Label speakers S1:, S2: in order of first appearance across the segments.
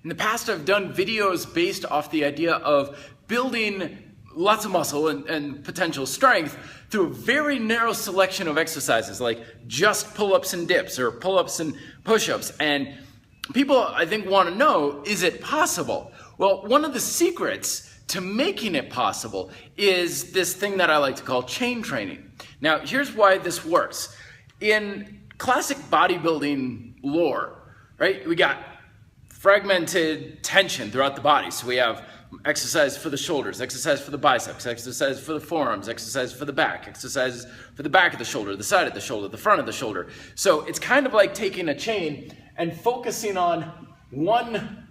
S1: In the past, I've done videos based off the idea of building lots of muscle and potential strength through a very narrow selection of exercises, like just pull-ups and dips or pull-ups and push-ups. And people, I think, want to know, is it possible? Well, one of the secrets to making it possible is this thing that I like to call chain training. Now, here's why this works. In classic bodybuilding lore, right, we got fragmented tension throughout the body. So we have exercise for the shoulders, exercise for the biceps, exercise for the forearms, exercise for the back, exercises for the back of the shoulder, the side of the shoulder, the front of the shoulder. So it's kind of like taking a chain and focusing on one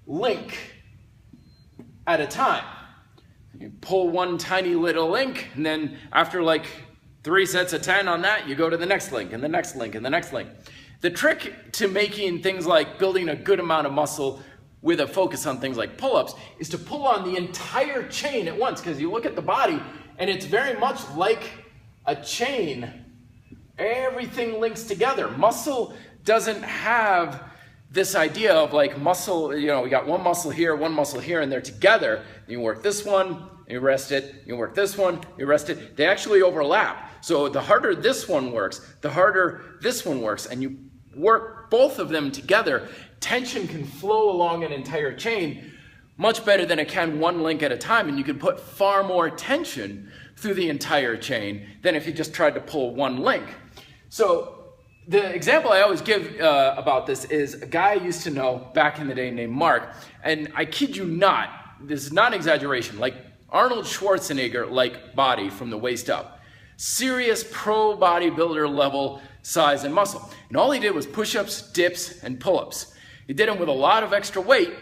S1: link at a time. You pull one tiny little link, and then after like 3 sets of 10 on that, you go to the next link and the next link and the next link. The trick to making things like building a good amount of muscle with a focus on things like pull-ups is to pull on the entire chain at once, because you look at the body and it's very much like a chain. Everything links together. Muscle doesn't have this idea of like muscle, you know, we got one muscle here, and they're together. You work this one, you rest it, you work this one, you rest it. They actually overlap. So the harder this one works, the harder this one works, and you work both of them together. Tension can flow along an entire chain much better than it can one link at a time, and you can put far more tension through the entire chain than if you just tried to pull one link. So the example I always give about this is a guy I used to know back in the day named Mark, and I kid you not, this is not an exaggeration, like Arnold Schwarzenegger-like body from the waist up. Serious pro bodybuilder level size and muscle. And all he did was push-ups, dips, and pull-ups. He did them with a lot of extra weight.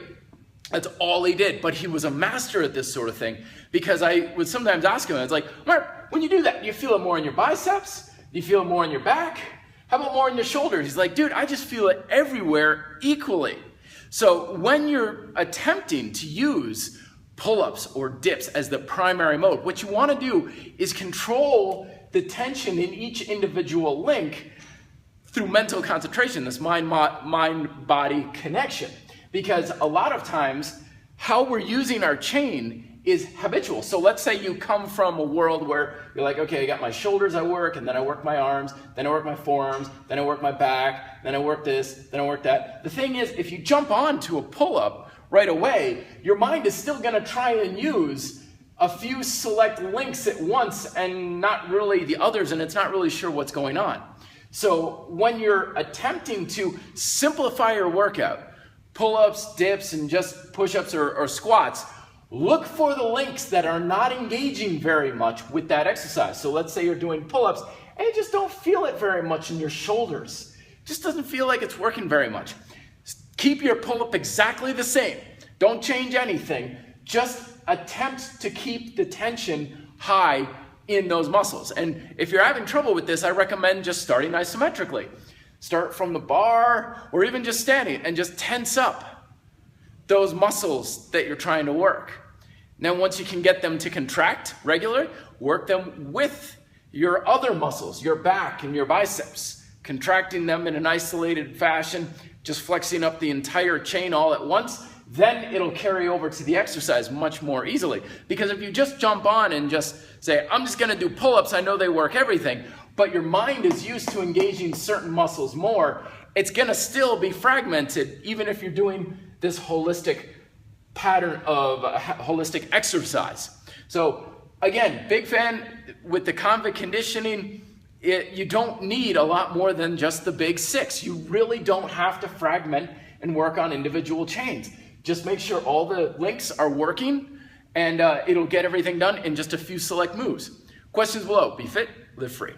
S1: That's all he did. But he was a master at this sort of thing, because I would sometimes ask him, I was like, Mark, when you do that, do you feel it more in your biceps? Do you feel it more in your back? How about more in your shoulders? He's like, dude, I just feel it everywhere equally. So when you're attempting to use pull-ups or dips as the primary mode, what you want to do is control the tension in each individual link through mental concentration, this mind-body connection. Because a lot of times, how we're using our chain is habitual. So let's say you come from a world where you're like, okay, I got my shoulders I work, and then I work my arms, then I work my forearms, then I work my back, then I work this, then I work that. The thing is, if you jump onto a pull-up right away, your mind is still gonna try and use a few select links at once and not really the others, and it's not really sure what's going on. So when you're attempting to simplify your workout, pull-ups, dips, and just push-ups or squats, look for the links that are not engaging very much with that exercise. So let's say you're doing pull-ups and you just don't feel it very much in your shoulders. It just doesn't feel like it's working very much. Keep your pull-up exactly the same. Don't change anything. Just attempt to keep the tension high in those muscles. And if you're having trouble with this, I recommend just starting isometrically. Start from the bar or even just standing and just tense up those muscles that you're trying to work. Then once you can get them to contract regularly, work them with your other muscles, your back and your biceps, contracting them in an isolated fashion, just flexing up the entire chain all at once. Then it'll carry over to the exercise much more easily. Because if you just jump on and just say, I'm just gonna do pull-ups, I know they work everything, but your mind is used to engaging certain muscles more, it's gonna still be fragmented, even if you're doing this holistic pattern of holistic exercise. So again, big fan with the convict conditioning. You don't need a lot more than just the big 6. You really don't have to fragment and work on individual chains. Just make sure all the links are working, and it'll get everything done in just a few select moves. Questions below. Be fit, live free.